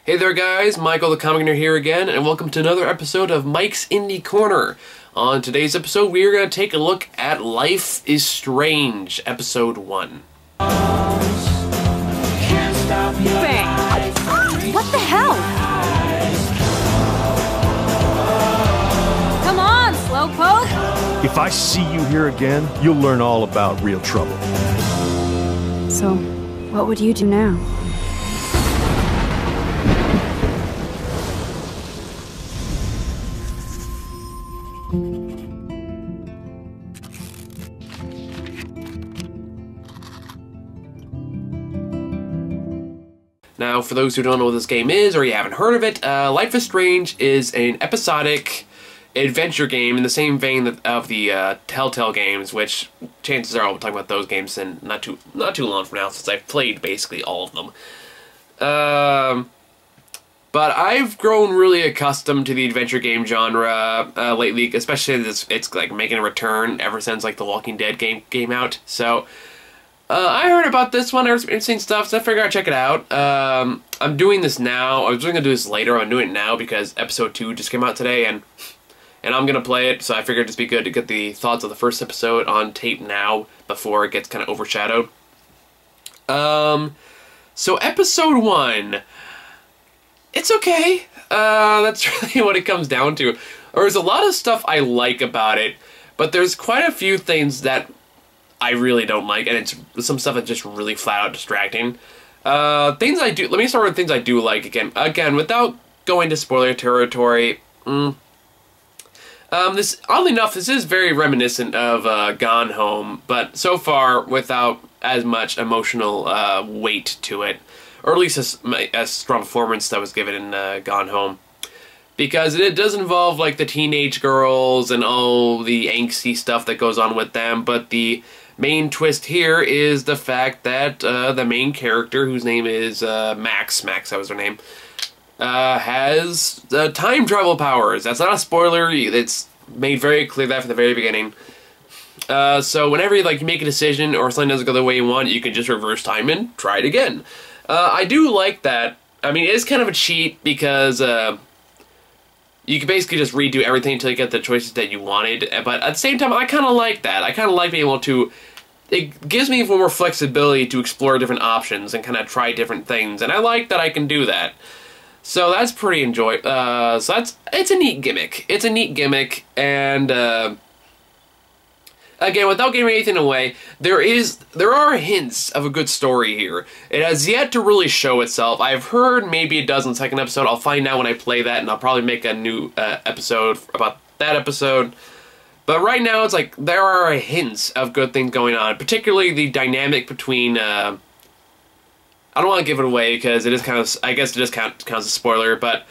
Hey there guys, Michael the Comic Nerd here again, and welcome to another episode of Mike's Indie Corner. On today's episode, we are going to take a look at Life is Strange, Episode 1. Bang! What the hell? Come on, Slowpoke! If I see you here again, you'll learn all about real trouble. So, what would you do now? Now, for those who don't know what this game is, or you haven't heard of it, Life is Strange is an episodic adventure game in the same vein of the Telltale games, which chances are I'll be talking about those games in not too long from now, since I've played basically all of them. But I've grown really accustomed to the adventure game genre lately, especially it's like making a return ever since like the Walking Dead game came out. So I heard about this one. I was interesting stuff, so I figured I'd check it out. I'm doing this now. I was going to do this later. I'm doing it now because episode 2 just came out today, and I'm going to play it, so I figured it'd just be good to get the thoughts of the first episode on tape now before it gets kind of overshadowed. So episode 1, it's okay. That's really what it comes down to. There's a lot of stuff I like about it, but there's quite a few things that I really don't like, and it's some stuff that's just really flat out distracting. Things I do, let me start with things I do like again, without going to spoiler territory. This, oddly enough, this is very reminiscent of Gone Home, but so far without as much emotional weight to it, or at least a strong performance that was given in Gone Home. Because it does involve like the teenage girls and all the angsty stuff that goes on with them, but the main twist here is the fact that the main character, whose name is Max, that was her name, has time travel powers. That's not a spoiler. It's made very clear that from the very beginning. So whenever you make a decision or something doesn't go the way you want, you can just reverse time and try it again. I do like that. I mean, it is kind of a cheat because you can basically just redo everything until you get the choices that you wanted. But at the same time, I kind of like that. I kind of like being able to... It gives me more flexibility to explore different options and kind of try different things. And I like that I can do that. So that's pretty enjoyable. It's a neat gimmick. It's a neat gimmick. And again, without giving anything away, there are hints of a good story here. It has yet to really show itself. I've heard maybe it does in the second episode. I'll find out when I play that, and I'll probably make a new episode about that episode. But right now, it's like there are hints of good things going on, particularly the dynamic between... I don't want to give it away because it is kind of... I guess it just counts as a spoiler, but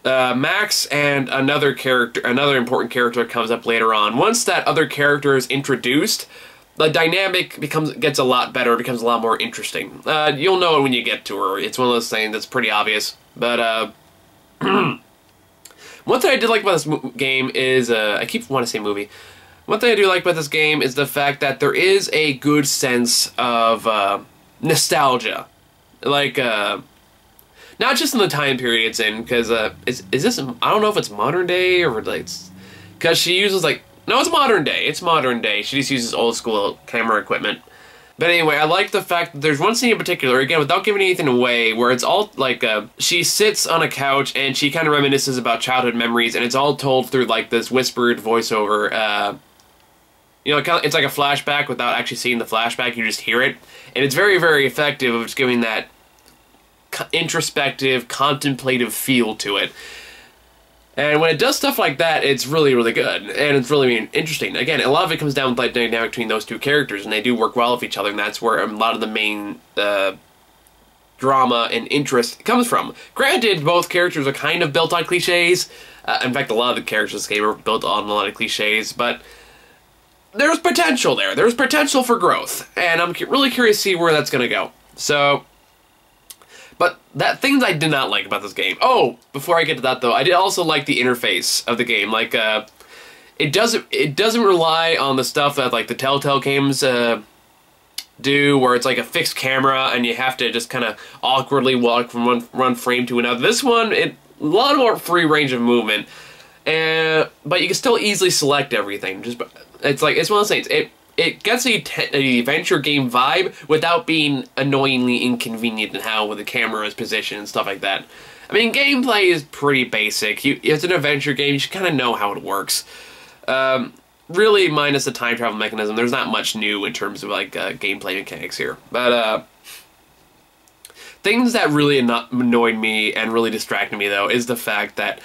Max and another important character comes up later on. Once that other character is introduced, the dynamic gets a lot better, becomes a lot more interesting. You'll know it when you get to her. It's one of those things that's pretty obvious. But one thing I did like about this game is I keep wanting to say movie. One thing I do like about this game is the fact that there is a good sense of nostalgia, not just in the time period it's in, because is this, I don't know if it's modern day or because she uses no, it's modern day. It's modern day. She just uses old school camera equipment. But anyway, I like the fact that there's one scene in particular, again, without giving anything away, where it's all she sits on a couch and she kind of reminisces about childhood memories, and it's all told through this whispered voiceover. It's like a flashback without actually seeing the flashback. You just hear it, and it's very, very effective of just giving that introspective, contemplative feel to it. And when it does stuff like that, it's really, really good, and it's really interesting. Again, a lot of it comes down to the dynamic between those two characters, and they do work well with each other, and that's where a lot of the main drama and interest comes from. Granted, both characters are kind of built on cliches. In fact, a lot of the characters in this game are built on a lot of cliches, but there's potential there. There's potential for growth, and I'm really curious to see where that's going to go. So... But things I did not like about this game. Oh, before I get to that though, I did also like the interface of the game. It doesn't rely on the stuff that the Telltale games do, where it's like a fixed camera and you have to just kind of awkwardly walk from one frame to another. This one, a lot more free range of movement, but you can still easily select everything. It's one of those things. It gets an adventure game vibe without being annoyingly inconvenient in how the camera is positioned and stuff like that. I mean, gameplay is pretty basic. It's an adventure game. You should kind of know how it works. Really, minus the time travel mechanism, there's not much new in terms of like gameplay mechanics here. But things that really annoyed me and really distracted me, though, is the fact that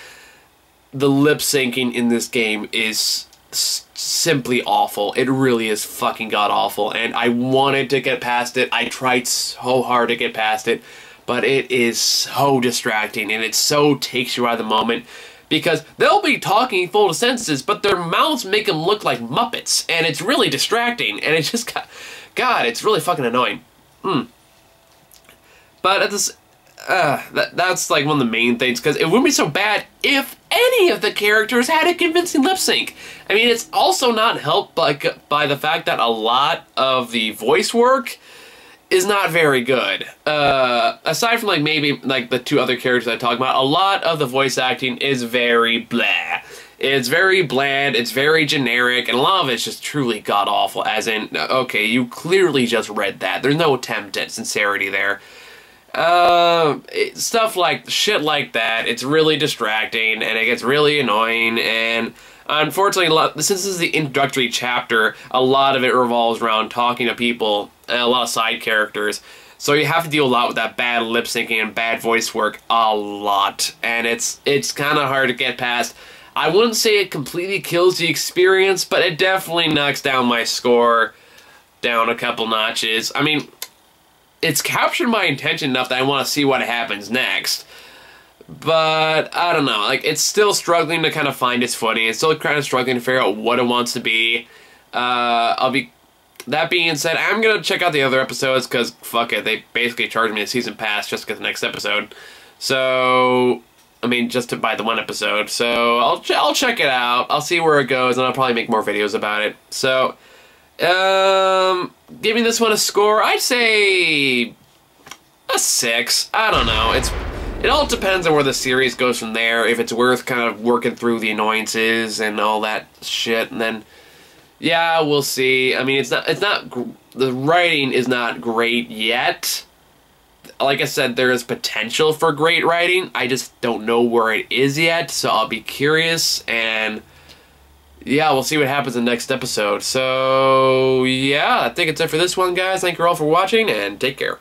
the lip syncing in this game is simply awful. It really is fucking god awful, and I wanted to get past it. I tried so hard to get past it, but it is so distracting, and it so takes you out of the moment, because they'll be talking full sentences, but their mouths make them look like Muppets, and it's really distracting, and it's just, God, it's really fucking annoying. But at this, that's like one of the main things, because it wouldn't be so bad if any of the characters had a convincing lip sync. I mean, it's also not helped by the fact that a lot of the voice work is not very good. Aside from like maybe like the two other characters I talked about, a lot of the voice acting is very blah. It's very bland, it's very generic, and a lot of it's just truly god-awful, as in, okay, you clearly just read that. There's no attempt at sincerity there. Stuff like, shit like that, it's really distracting, and it gets really annoying, and unfortunately, since this is the introductory chapter, a lot of it revolves around talking to people, and a lot of side characters, so you have to deal a lot with that bad lip syncing and bad voice work a lot, and it's kind of hard to get past. I wouldn't say it completely kills the experience, but it definitely knocks down my score down a couple notches. I mean, it's captured my attention enough that I want to see what happens next. But, I don't know, like, it's still struggling to kind of find its footing. It's still kind of struggling to figure out what it wants to be. That being said, I'm going to check out the other episodes, because, fuck it, they basically charged me a season pass just to get the next episode. So, I mean, just to buy the one episode. So, I'll check it out, I'll see where it goes, and I'll probably make more videos about it. So, giving this one a score, I'd say a 6. I don't know. It all depends on where the series goes from there. If it's worth kind of working through the annoyances and all that shit, and then yeah, we'll see. I mean, the writing is not great yet. Like I said, there is potential for great writing. I just don't know where it is yet, so I'll be curious, and yeah, we'll see what happens in the next episode. So, yeah, I think it's it for this one, guys. Thank you all for watching, and take care.